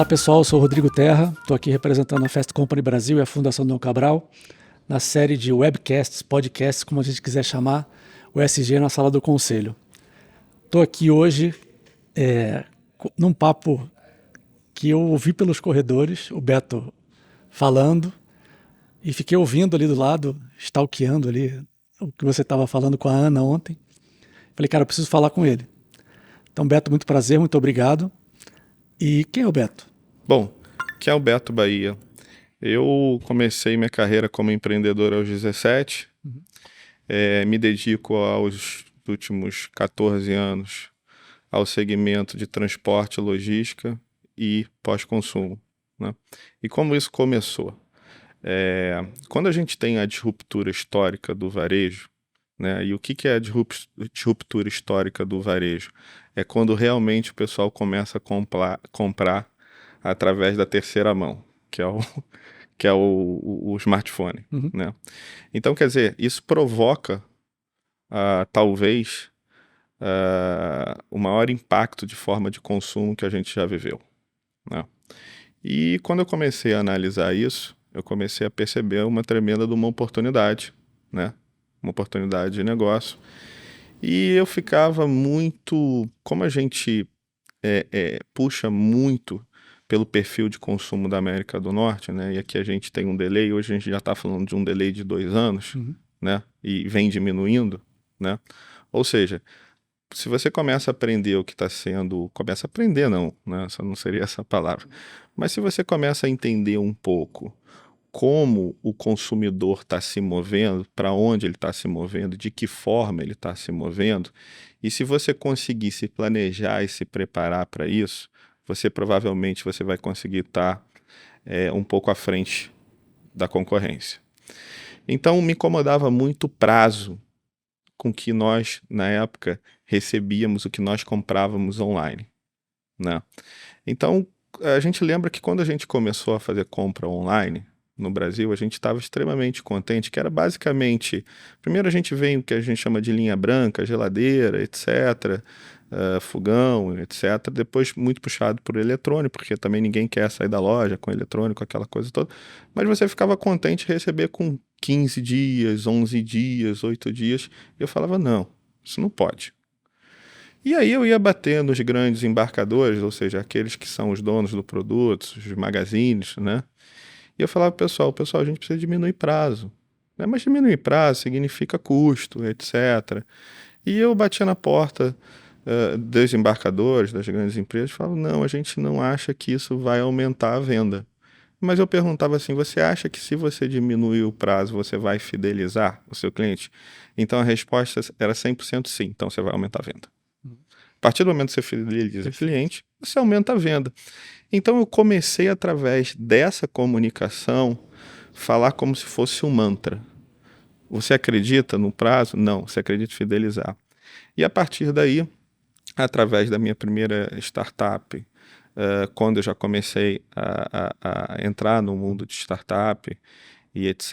Olá pessoal, eu sou o Rodrigo Terra, estou aqui representando a Fast Company Brasil e a Fundação Dom Cabral na série de webcasts, podcasts, como a gente quiser chamar, o SG na Sala do Conselho. Estou aqui hoje num papo que eu ouvi pelos corredores, o Beto falando, e fiquei ouvindo ali do lado, stalkeando ali o que você estava falando com a Ana ontem. Falei, cara, eu preciso falar com ele. Então, Beto, muito prazer, muito obrigado. E quem é o Beto? Bom, que é o Beto Bahia. Eu comecei minha carreira como empreendedor aos 17, me dedico aos últimos 14 anos ao segmento de transporte, logística e pós-consumo, né? E como isso começou? Quando a gente tem a disruptura histórica do varejo, né? E o que é a disruptura histórica do varejo? É quando realmente o pessoal começa a comprar através da terceira mão, que é o smartphone, né? Então, quer dizer, isso provoca, talvez, o maior impacto de forma de consumo que a gente já viveu, né? E quando eu comecei a analisar isso, eu comecei a perceber uma tremenda de uma oportunidade, né? Uma oportunidade de negócio. E eu ficava muito... Como a gente puxa muito pelo perfil de consumo da América do Norte, né? E aqui a gente tem um delay, hoje a gente já está falando de um delay de 2 anos, né? E vem diminuindo, né? Ou seja, se você começa a aprender o que está sendo... Começa a aprender, não, né? Essa não seria essa palavra. Mas se você começa a entender um pouco como o consumidor está se movendo, para onde ele está se movendo, de que forma ele está se movendo, e se você conseguir se planejar e se preparar para isso, provavelmente você vai conseguir estar um pouco à frente da concorrência. Então me incomodava muito o prazo com que nós, na época, recebíamos o que nós comprávamos online, né? Então, a gente lembra que quando a gente começou a fazer compra online no Brasil, a gente estava extremamente contente, que era basicamente... Primeiro a gente vem o que a gente chama de linha branca, geladeira, etc., fogão, etc. Depois muito puxado por eletrônico, porque também ninguém quer sair da loja com eletrônico, aquela coisa toda. Mas você ficava contente de receber com 15 dias, 11 dias, 8 dias. E eu falava, não, isso não pode. E aí eu ia bater nos grandes embarcadores, ou seja, aqueles que são os donos do produto, os magazines, né? E eu falava pro pessoal, a gente precisa diminuir prazo, né? Mas diminuir prazo significa custo, etc. E eu batia na porta dos embarcadores, das grandes empresas, e falava, não, a gente não acha que isso vai aumentar a venda. Mas eu perguntava assim, você acha que se você diminuir o prazo, você vai fidelizar o seu cliente? Então a resposta era 100% sim, então você vai aumentar a venda. A partir do momento que você fideliza o cliente, você aumenta a venda. Então eu comecei, através dessa comunicação, falar como se fosse um mantra. Você acredita no prazo? Não, você acredita em fidelizar. E a partir daí, através da minha primeira startup, quando eu já comecei a entrar no mundo de startup e etc.,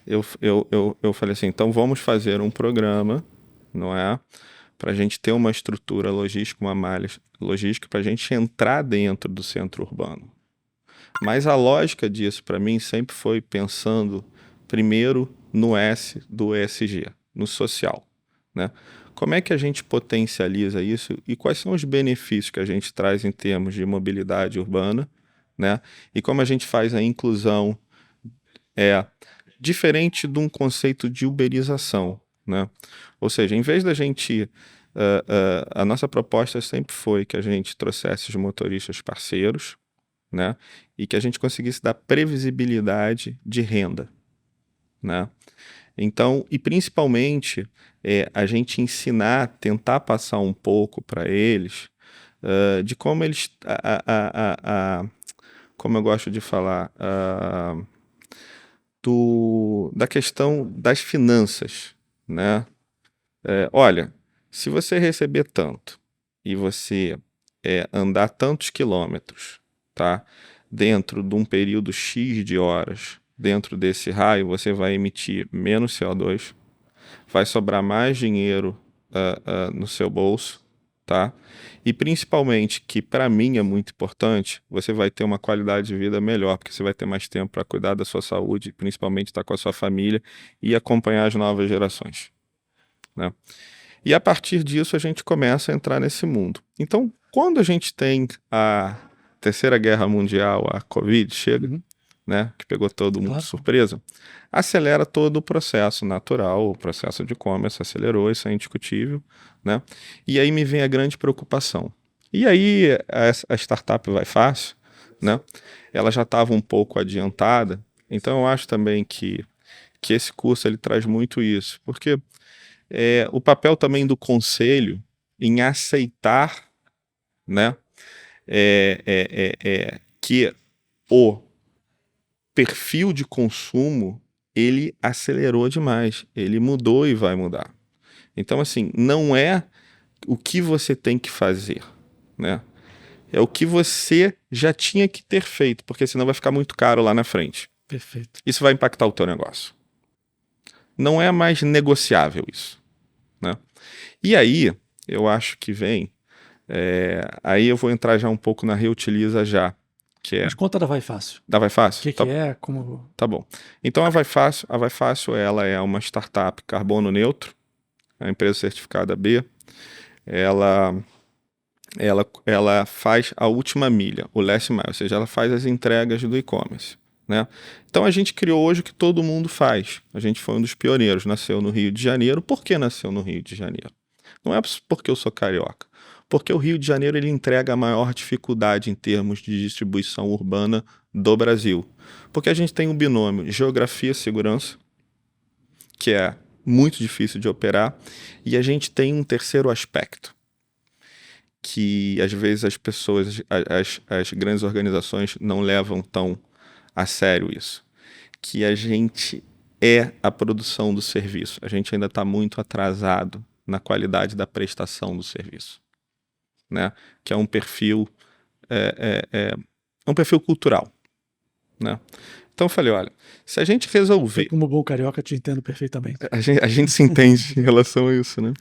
eu falei assim, então vamos fazer um programa, não é? Para a gente ter uma estrutura logística, uma malha logística, para a gente entrar dentro do centro urbano. Mas a lógica disso, para mim, sempre foi pensando primeiro no S do ESG, no social, né? Como é que a gente potencializa isso e quais são os benefícios que a gente traz em termos de mobilidade urbana, né? E como a gente faz a inclusão diferente de um conceito de uberização, né? Ou seja, em vez da gente... a nossa proposta sempre foi que a gente trouxesse os motoristas parceiros, né? E que a gente conseguisse dar previsibilidade de renda, né? Então, e principalmente, a gente ensinar, tentar passar um pouco para eles de como eles... como eu gosto de falar... da questão das finanças, né? Olha, se você receber tanto e você andar tantos quilômetros, tá? Dentro de um período X de horas, dentro desse raio, você vai emitir menos CO2, vai sobrar mais dinheiro no seu bolso, tá? E principalmente, que para mim é muito importante, você vai ter uma qualidade de vida melhor, porque você vai ter mais tempo para cuidar da sua saúde, principalmente estar com a sua família e acompanhar as novas gerações, né? E a partir disso a gente começa a entrar nesse mundo. Então, quando a gente tem a Terceira Guerra Mundial, a Covid chega, né, que pegou todo mundo de surpresa, acelera todo o processo natural, o processo de e-commerce acelerou, isso é indiscutível, né? E aí me vem a grande preocupação. E aí a startup Vai Fácil, né, ela já estava um pouco adiantada, então eu acho também que esse curso ele traz muito isso, porque o papel também do conselho em aceitar, né, que o perfil de consumo ele acelerou demais, ele mudou e vai mudar. Então, assim, não é o que você tem que fazer, né? É o que você já tinha que ter feito, porque senão vai ficar muito caro lá na frente. Perfeito. Isso vai impactar o teu negócio. Não é mais negociável isso, né? E aí, eu acho que vem... aí eu vou entrar já um pouco na Reutiliza já, que é... Mas conta da Vai Fácil. Da Vai Fácil? O que é? Como... Tá bom. Então a Vai Fácil, ela é uma startup carbono neutro, é uma empresa certificada B. Ela faz a última milha, o last mile, ou seja, ela faz as entregas do e-commerce, né? Então a gente criou hoje o que todo mundo faz. A gente foi um dos pioneiros, nasceu no Rio de Janeiro. Por que nasceu no Rio de Janeiro? Não é porque eu sou carioca, porque o Rio de Janeiro ele entrega a maior dificuldade em termos de distribuição urbana do Brasil. Porque a gente tem um binômio geografia e segurança, que é muito difícil de operar, e a gente tem um terceiro aspecto, que às vezes as pessoas, as grandes organizações não levam tão a sério isso, que a gente é a produção do serviço. A gente ainda está muito atrasado na qualidade da prestação do serviço, né? Que é um perfil um perfil cultural, né? Então eu falei, olha, se a gente resolver... Como bom carioca, te entendo perfeitamente. A gente se entende em relação a isso, né?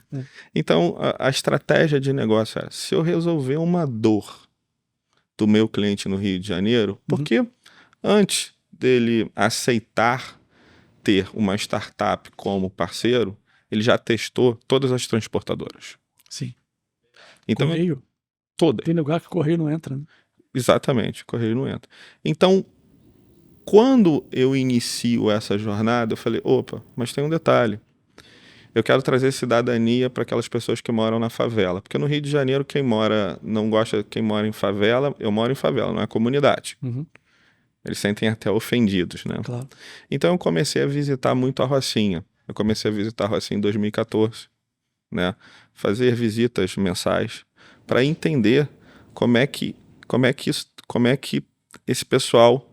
Então, a estratégia de negócio é, se eu resolver uma dor do meu cliente no Rio de Janeiro, porque antes dele aceitar ter uma startup como parceiro, ele já testou todas as transportadoras. Sim. Então, Correio? Toda. Tem lugar que o correio não entra, né? Exatamente, o correio não entra. Então, quando eu inicio essa jornada, eu falei, opa, mas tem um detalhe. Eu quero trazer cidadania para aquelas pessoas que moram na favela. Porque no Rio de Janeiro, quem mora, não gosta quem mora em favela, eu moro em favela, não é comunidade. Eles sentem até ofendidos, né? Claro. Então eu comecei a visitar muito a Rocinha. Eu comecei a visitar a Rocinha em 2014, né? Fazer visitas mensais para entender como é que esse pessoal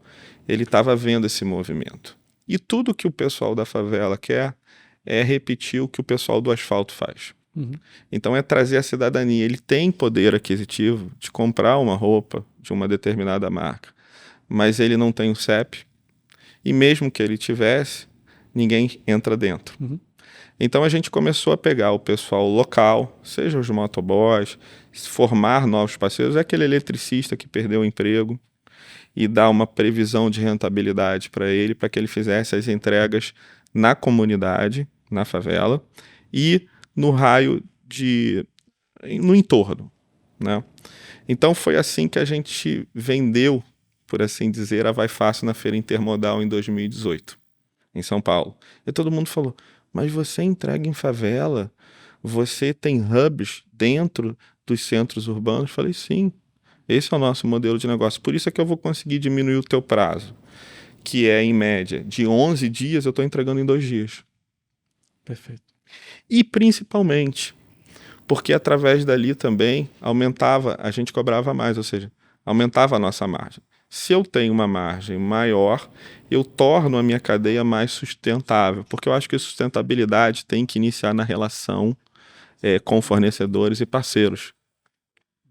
ele estava vendo esse movimento. E tudo que o pessoal da favela quer é repetir o que o pessoal do asfalto faz. Então é trazer a cidadania. Ele tem poder aquisitivo de comprar uma roupa de uma determinada marca, mas ele não tem o CEP, e mesmo que ele tivesse, ninguém entra dentro. Então a gente começou a pegar o pessoal local, seja os motoboys, formar novos parceiros, é aquele eletricista que perdeu o emprego, e dar uma previsão de rentabilidade para ele, para que ele fizesse as entregas na comunidade, na favela, e no raio no entorno, né? Então foi assim que a gente vendeu, por assim dizer, a Vai Fácil na Feira Intermodal em 2018, em São Paulo. E todo mundo falou, mas você entrega em favela? Você tem hubs dentro dos centros urbanos? Eu falei, sim. Esse é o nosso modelo de negócio. Por isso é que eu vou conseguir diminuir o teu prazo, que é, em média, de 11 dias, eu estou entregando em 2 dias. Perfeito. E, principalmente, porque através dali também a gente cobrava mais, ou seja, aumentava a nossa margem. Se eu tenho uma margem maior, eu torno a minha cadeia mais sustentável, porque eu acho que a sustentabilidade tem que iniciar na relação com fornecedores e parceiros.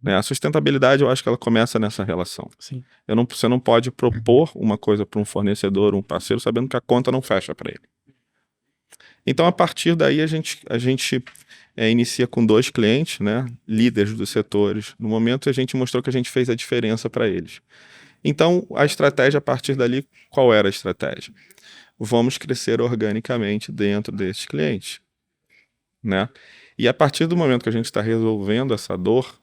A sustentabilidade, eu acho que ela começa nessa relação. Sim. Você não pode propor uma coisa para um fornecedor, um parceiro, sabendo que a conta não fecha para ele. Então, a partir daí, a gente inicia com 2 clientes, né, líderes dos setores. No momento, a gente mostrou que a gente fez a diferença para eles. Então, a estratégia, a partir dali, qual era a estratégia? Vamos crescer organicamente dentro desses clientes, né? E a partir do momento que a gente está resolvendo essa dor,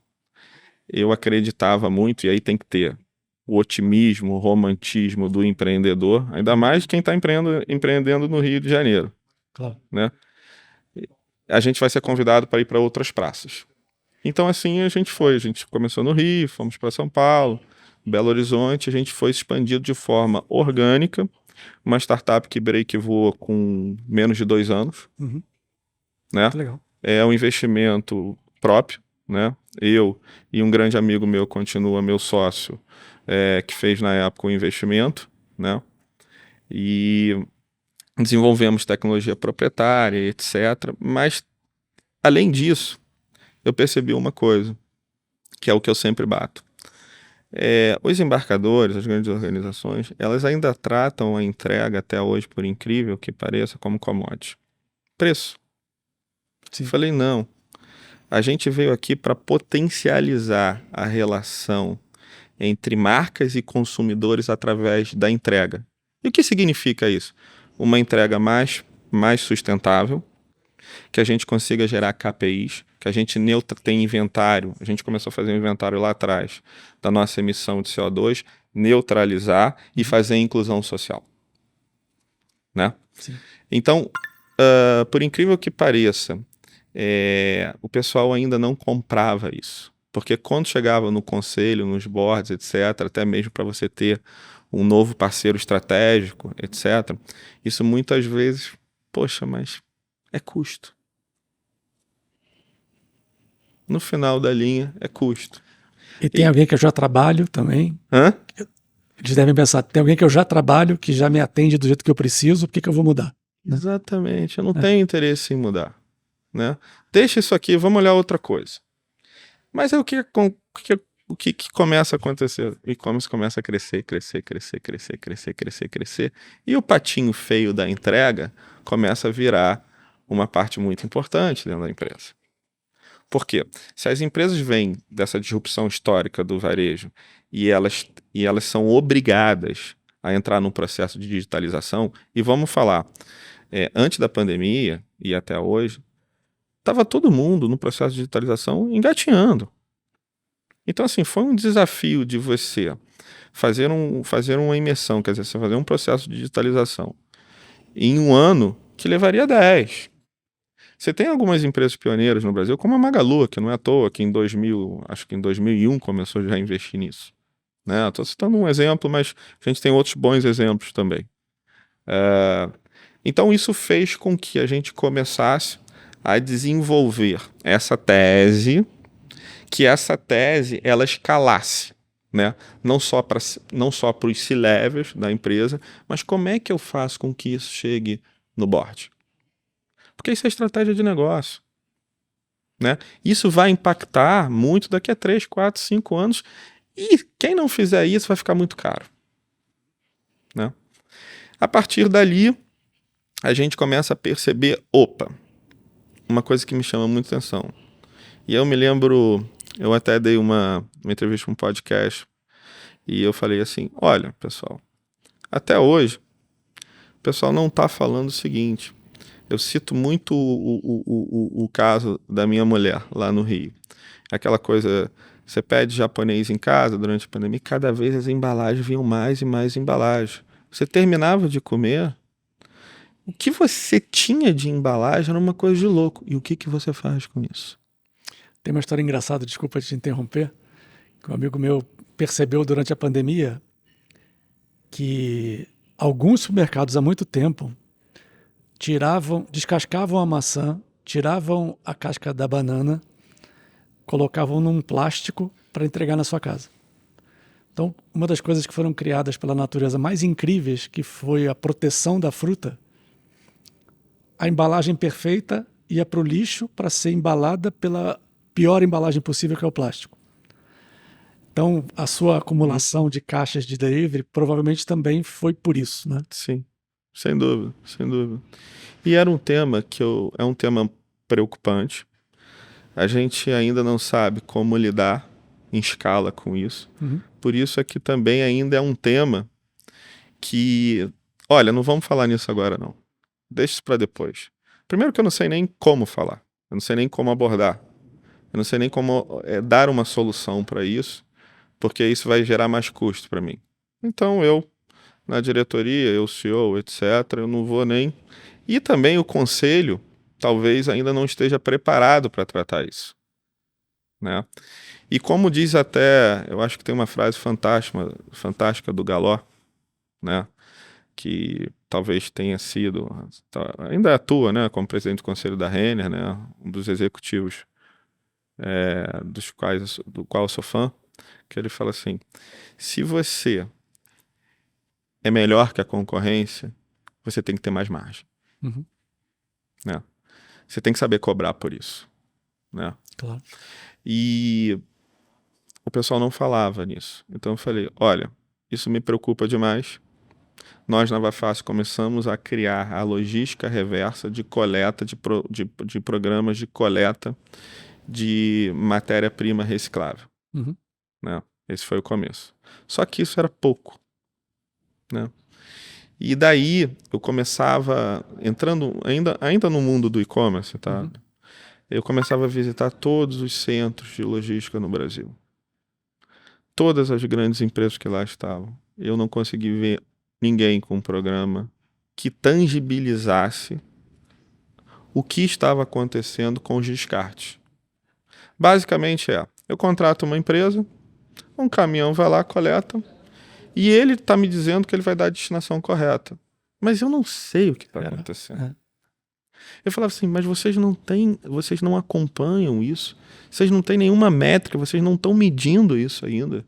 eu acreditava muito, e aí tem que ter o otimismo, o romantismo do empreendedor, ainda mais quem está empreendendo no Rio de Janeiro, Claro. né? A gente vai ser convidado para ir para outras praças. Então, assim, a gente começou no Rio, fomos para São Paulo, Belo Horizonte, a gente foi expandido de forma orgânica, uma startup que voou com menos de 2 anos, né? Muito legal. É um investimento próprio, né? Eu e um grande amigo meu, continua meu sócio, que fez na época o investimento, né? E desenvolvemos tecnologia proprietária, etc. Mas, além disso, eu percebi uma coisa, que é o que eu sempre bato. Os embarcadores, as grandes organizações, elas ainda tratam a entrega até hoje, por incrível que pareça, como commodity. Preço. Sim. Falei, não. A gente veio aqui para potencializar a relação entre marcas e consumidores através da entrega. E o que significa isso? Uma entrega mais sustentável, que a gente consiga gerar KPIs, que a gente tem inventário, a gente começou a fazer um inventário lá atrás da nossa emissão de CO2, neutralizar e fazer inclusão social, né? Sim. Então, por incrível que pareça, o pessoal ainda não comprava isso. Porque quando chegava no conselho, nos boards, etc., até mesmo para você ter um novo parceiro estratégico, etc., isso muitas vezes, poxa, mas é custo. No final da linha, é custo. E tem alguém que eu já trabalho também. Hã? Eles devem pensar, tem alguém que eu já trabalho, que já me atende do jeito que eu preciso, por que eu vou mudar? Né? Exatamente, eu não tenho interesse em mudar, né? Deixa isso aqui, vamos olhar outra coisa. Mas é o que começa a acontecer? O e-commerce começa a crescer, crescer. E o patinho feio da entrega começa a virar uma parte muito importante dentro da empresa. Por quê? Se as empresas vêm dessa disrupção histórica do varejo e elas são obrigadas a entrar num processo de digitalização, e vamos falar, antes da pandemia e até hoje, estava todo mundo no processo de digitalização engatinhando. Então, assim, foi um desafio de você fazer uma imersão, quer dizer, você fazer um processo de digitalização em um ano que levaria 10. Você tem algumas empresas pioneiras no Brasil, como a Magalu, que não é à toa, que acho que em 2001 começou já a investir nisso. Né? Estou citando um exemplo, mas a gente tem outros bons exemplos também. Então isso fez com que a gente começasse a desenvolver essa tese, que essa tese ela escalasse, né? Não só para os C-levels da empresa, mas como é que eu faço com que isso chegue no board? Porque isso é estratégia de negócio, né? Isso vai impactar muito daqui a 3, 4, 5 anos, e quem não fizer isso vai ficar muito caro, né? A partir dali, a gente começa a perceber, opa, uma coisa que me chama muito atenção. E eu me lembro, eu até dei uma entrevista para um podcast, e eu falei assim, olha, pessoal, até hoje, o pessoal não está falando o seguinte. Eu cito muito o caso da minha mulher lá no Rio. Aquela coisa, você pede japonês em casa durante a pandemia, cada vez as embalagens vinham mais e mais embalagens. Você terminava de comer, o que você tinha de embalagem era uma coisa de louco. E o que você faz com isso? Tem uma história engraçada, desculpa te interromper, que um amigo meu percebeu durante a pandemia que alguns supermercados há muito tempo descascavam a maçã, tiravam a casca da banana, colocavam num plástico para entregar na sua casa. Então, uma das coisas que foram criadas pela natureza mais incríveis, que foi a proteção da fruta, a embalagem perfeita ia para o lixo para ser embalada pela pior embalagem possível, que é o plástico. Então, a sua acumulação de caixas de delivery provavelmente também foi por isso, né? Sim, sem dúvida, sem dúvida. E era um tema é um tema preocupante, A gente ainda não sabe como lidar em escala com isso. Por isso é que também ainda é um tema que... Olha, não vamos falar nisso agora, não. Deixa isso para depois. Primeiro que eu não sei nem como falar. Eu não sei nem como abordar. Eu não sei nem como dar uma solução para isso, porque isso vai gerar mais custo para mim. Então eu, na diretoria, eu, CEO, etc., eu não vou nem... E também o conselho talvez ainda não esteja preparado para tratar isso, né? E como diz até, eu acho que tem uma frase fantástica do Galó, né? Que talvez tenha sido, ainda atua, né, como presidente do conselho da Renner, né, um dos executivos do qual eu sou fã, que ele fala assim: se você é melhor que a concorrência, você tem que ter mais margem, né? Você tem que saber cobrar por isso, né? Claro. E o pessoal não falava nisso. Então eu falei: olha, isso me preocupa demais. Nós na Vafácil começamos a criar a logística reversa de coleta, de programas de coleta de matéria-prima reciclável, né? Esse foi o começo. Só que isso era pouco, né? E daí eu começava, entrando ainda no mundo do e-commerce, tá? Eu começava a visitar todos os centros de logística no Brasil. Todas as grandes empresas que lá estavam. Eu não consegui ver ninguém com um programa que tangibilizasse o que estava acontecendo com os descartes. Basicamente eu contrato uma empresa, um caminhão vai lá, coleta, e ele está me dizendo que ele vai dar a destinação correta. Mas eu não sei o que está acontecendo. Eu falava assim, mas vocês não acompanham isso, vocês não têm nenhuma métrica, vocês não estão medindo isso ainda.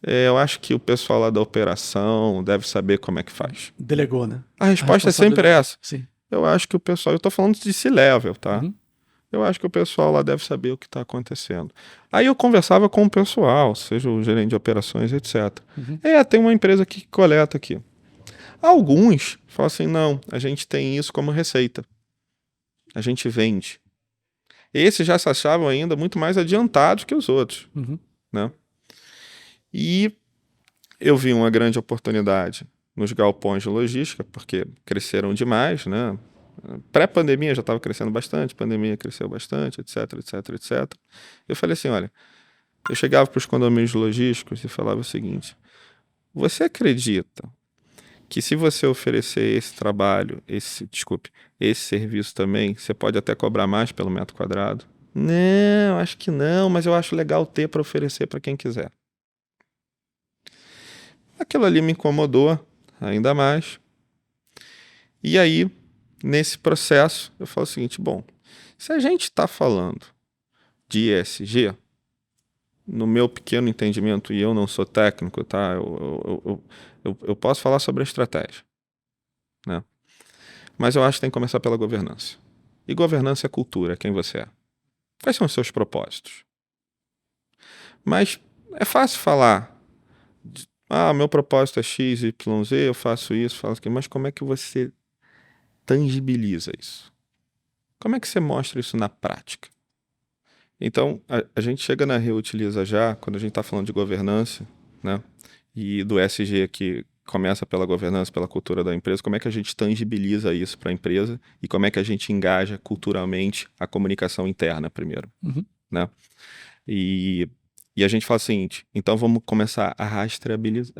Eu acho que o pessoal lá da operação deve saber como é que faz. Delegou, né? A resposta é sempre essa. Sim. Eu acho que o pessoal... Eu tô falando de C-level, tá? Eu acho que o pessoal lá deve saber o que está acontecendo. Aí eu conversava com o pessoal, seja o gerente de operações, etc. Tem uma empresa que coleta aqui. Alguns falam assim, não, a gente tem isso como receita. A gente vende. Esses já se achavam ainda muito mais adiantados que os outros, né? E eu vi uma grande oportunidade nos galpões de logística, porque cresceram demais, né? Pré-pandemia já estava crescendo bastante, pandemia cresceu bastante, etc, etc, etc. Eu falei assim, olha, eu chegava para os condomínios logísticos e falava o seguinte: você acredita que se você oferecer esse trabalho, esse serviço também, você pode até cobrar mais pelo metro quadrado? Não, acho que não, mas eu acho legal ter para oferecer para quem quiser. Aquilo ali me incomodou ainda mais. E aí, nesse processo, eu falo o seguinte, bom, se a gente está falando de ESG, no meu pequeno entendimento, e eu não sou técnico, tá? Eu posso falar sobre a estratégia, né? Mas eu acho que tem que começar pela governança. E governança é cultura, é quem você é. Quais são os seus propósitos? Mas é fácil falar, meu propósito é X, Y, Z, eu faço isso, faço aquilo, mas como é que você tangibiliza isso? Como é que você mostra isso na prática? Então, a gente chega na Reutiliza já, quando a gente está falando de governança, né? E do ESG que começa pela governança, pela cultura da empresa, como é que a gente tangibiliza isso para a empresa e como é que a gente engaja culturalmente a comunicação interna primeiro, né? E a gente fala o seguinte, então vamos começar a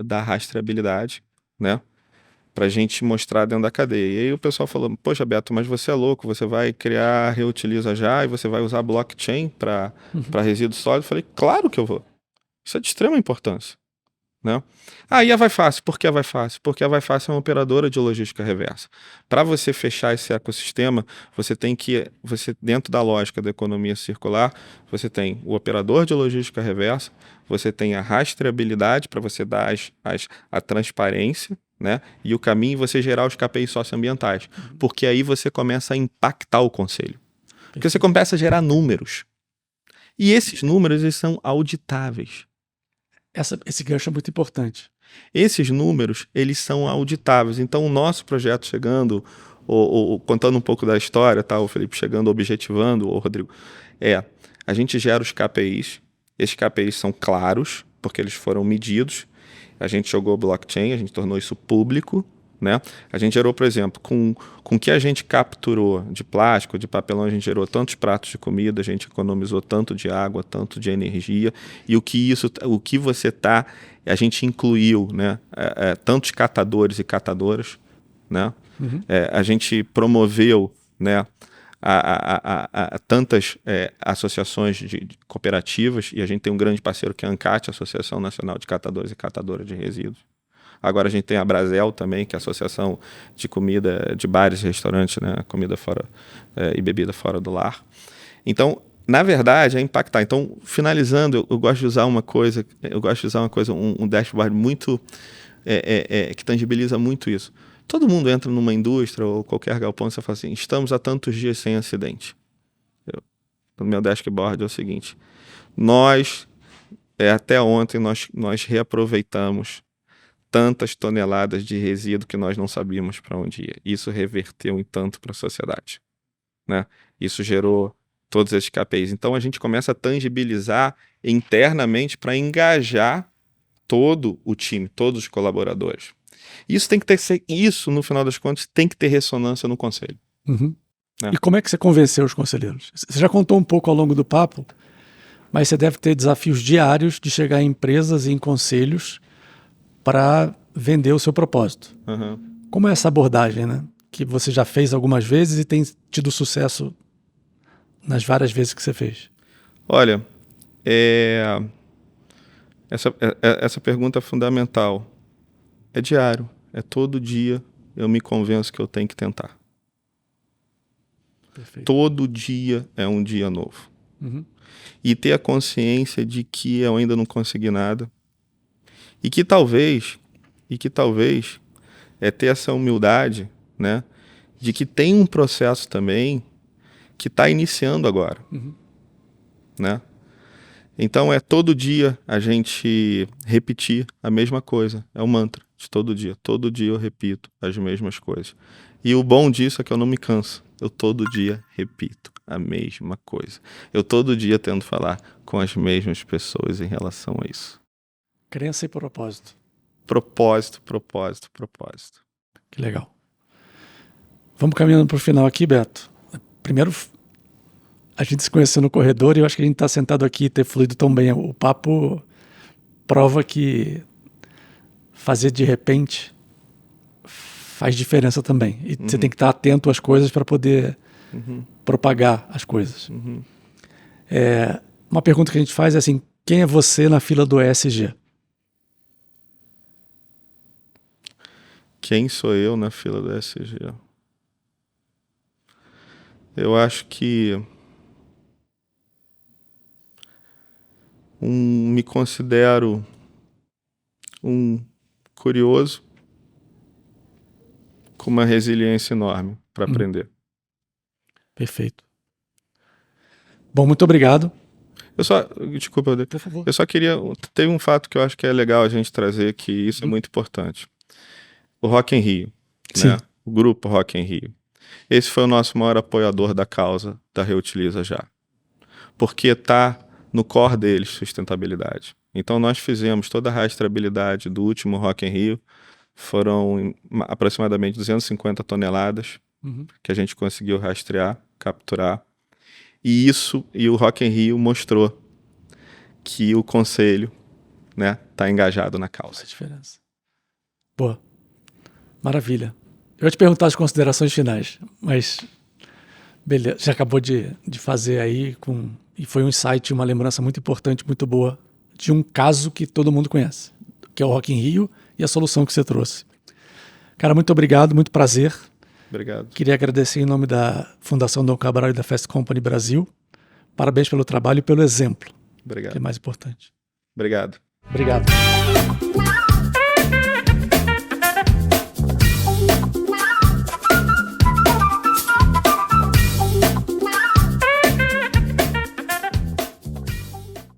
dar rastreabilidade, né? Pra gente mostrar dentro da cadeia. E aí o pessoal falou, poxa, Beto, mas você é louco, você vai criar Reutiliza já e você vai usar blockchain para resíduo sólido? Eu falei, claro que eu vou. Isso é de extrema importância, né? E a Vai Fácil. Por que a Vai Fácil? Porque a Vai Fácil é uma operadora de logística reversa. Para você fechar esse ecossistema, dentro da lógica da economia circular, você tem o operador de logística reversa, você tem a rastreabilidade para você dar a transparência, né? E o caminho você gerar os KPIs socioambientais. Porque aí você começa a impactar o conselho. Porque você começa a gerar números. E esses números, eles são auditáveis. Esse gancho é muito importante. Esses números, eles são auditáveis. Então, o nosso projeto chegando, contando um pouco da história, tá? O Felipe chegando, objetivando, o Rodrigo, a gente gera os KPIs, esses KPIs são claros, porque eles foram medidos, a gente jogou blockchain, a gente tornou isso público, né? A gente gerou, por exemplo, com o que a gente capturou de plástico, de papelão, a gente gerou tantos pratos de comida, a gente economizou tanto de água, tanto de energia, e o que você tá, a gente incluiu, né? Tantos catadores e catadoras, né? Uhum. A gente promoveu, né? Tantas associações de cooperativas, e a gente tem um grande parceiro que é a ANCAT, Associação Nacional de Catadores e Catadoras de Resíduos. Agora a gente tem a Brasel também, que é a Associação de Comida de Bares e Restaurantes, né? Comida fora e bebida fora do lar. Então, na verdade, é impactar. Então, finalizando, eu gosto de usar uma coisa, um dashboard muito que tangibiliza muito isso. Todo mundo entra numa indústria ou qualquer galpão e você fala assim, estamos há tantos dias sem acidente. No meu dashboard é o seguinte, até ontem nós reaproveitamos tantas toneladas de resíduo que nós não sabíamos para onde ia. Isso reverteu em tanto para a sociedade, né? Isso gerou todos esses KPIs. Então a gente começa a tangibilizar internamente para engajar todo o time, todos os colaboradores. Isso, no final das contas, tem que ter ressonância no conselho. Uhum. Né? E como é que você convenceu os conselheiros? Você já contou um pouco ao longo do papo, mas você deve ter desafios diários de chegar em empresas e em conselhos para vender o seu propósito. Uhum. Como é essa abordagem, né? Que você já fez algumas vezes e tem tido sucesso nas várias vezes que você fez? Olha, essa pergunta é fundamental. É diário, é todo dia eu me convenço que eu tenho que tentar. Perfeito. Todo dia é um dia novo. Uhum. E ter a consciência de que eu ainda não consegui nada. E que talvez ter essa humildade, né, de que tem um processo também que está iniciando agora. Uhum. Né? Então todo dia a gente repetir a mesma coisa, é o mantra de todo dia eu repito as mesmas coisas. E o bom disso é que eu não me canso, eu todo dia repito a mesma coisa. Eu todo dia tento falar com as mesmas pessoas em relação a isso. Crença e propósito. Propósito. Que legal. Vamos caminhando para o final aqui, Beto. Primeiro, a gente se conheceu no corredor e eu acho que a gente está sentado aqui e ter fluído tão bem. O papo prova que fazer de repente faz diferença também. E você tem que estar atento às coisas para poder propagar as coisas. Uhum. Uma pergunta que a gente faz é assim, quem é você na fila do ESG? Quem sou eu na fila do ESG? Eu acho que me considero um curioso com uma resiliência enorme para aprender. Perfeito. Bom, muito obrigado. Desculpa, por favor. Eu só queria... Tem um fato que eu acho que é legal a gente trazer, que isso é muito importante. O Rock in Rio, né? O grupo Rock in Rio. Esse foi o nosso maior apoiador da causa da Reutiliza Já. Porque está no core deles sustentabilidade. Então nós fizemos toda a rastreabilidade do último Rock in Rio. Foram aproximadamente 250 toneladas que a gente conseguiu rastrear, capturar. E o Rock in Rio mostrou que o conselho, né, está engajado na causa. Faz diferença. Boa. Maravilha. Eu ia te perguntar as considerações finais, mas beleza, já acabou de fazer aí e foi um insight, uma lembrança muito importante, muito boa, de um caso que todo mundo conhece, que é o Rock in Rio e a solução que você trouxe. Cara, muito obrigado, muito prazer. Obrigado. Queria agradecer em nome da Fundação Dom Cabral e da Fast Company Brasil. Parabéns pelo trabalho e pelo exemplo. Obrigado. Que é mais importante. Obrigado. Obrigado.